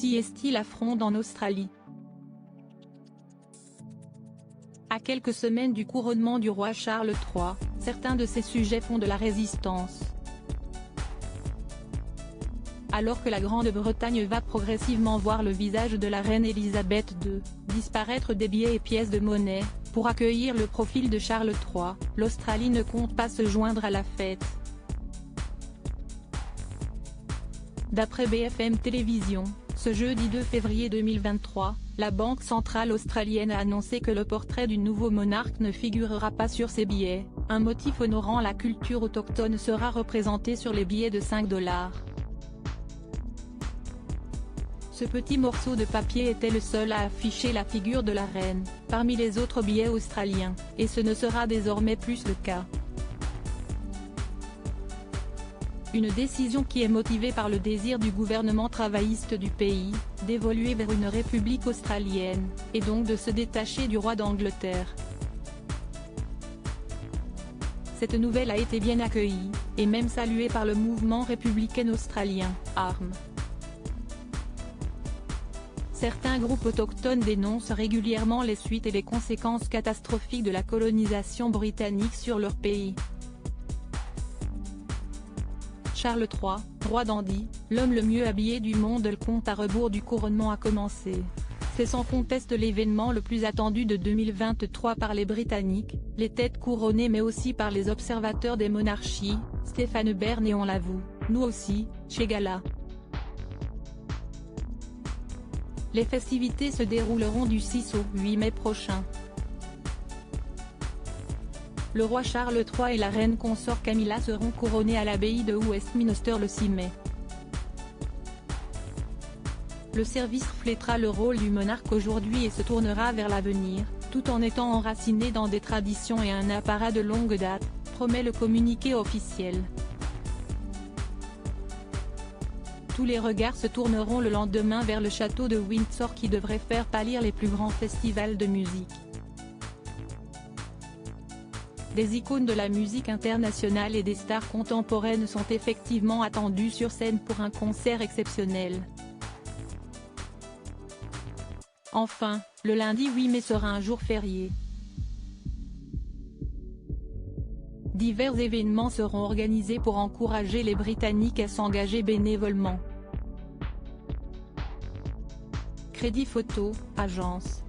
Si est-il affronte en Australie. À quelques semaines du couronnement du roi Charles III, certains de ces sujets font de la résistance. Alors que la Grande-Bretagne va progressivement voir le visage de la reine Elisabeth II disparaître des billets et pièces de monnaie, pour accueillir le profil de Charles III, l'Australie ne compte pas se joindre à la fête. D'après BFM Télévision, ce jeudi 2 février 2023, la Banque centrale australienne a annoncé que le portrait du nouveau monarque ne figurera pas sur ses billets. Un motif honorant la culture autochtone sera représenté sur les billets de 5 $. Ce petit morceau de papier était le seul à afficher la figure de la reine, parmi les autres billets australiens, et ce ne sera désormais plus le cas. Une décision qui est motivée par le désir du gouvernement travailliste du pays, d'évoluer vers une république australienne, et donc de se détacher du roi d'Angleterre. Cette nouvelle a été bien accueillie, et même saluée par le mouvement républicain australien, ARM. Certains groupes autochtones dénoncent régulièrement les suites et les conséquences catastrophiques de la colonisation britannique sur leur pays. Charles III, roi dandy, l'homme le mieux habillé du monde, le compte à rebours du couronnement a commencé. C'est sans conteste l'événement le plus attendu de 2023 par les Britanniques, les têtes couronnées mais aussi par les observateurs des monarchies, Stéphane Bern et on l'avoue, nous aussi, chez Gala. Les festivités se dérouleront du 6 au 8 mai prochain. Le roi Charles III et la reine consort Camilla seront couronnés à l'abbaye de Westminster le 6 mai. Le service reflétera le rôle du monarque aujourd'hui et se tournera vers l'avenir, tout en étant enraciné dans des traditions et un apparat de longue date, promet le communiqué officiel. Tous les regards se tourneront le lendemain vers le château de Windsor qui devrait faire pâlir les plus grands festivals de musique. Des icônes de la musique internationale et des stars contemporaines sont effectivement attendues sur scène pour un concert exceptionnel. Enfin, le lundi 8 mai sera un jour férié. Divers événements seront organisés pour encourager les Britanniques à s'engager bénévolement. Crédit Photo, agence.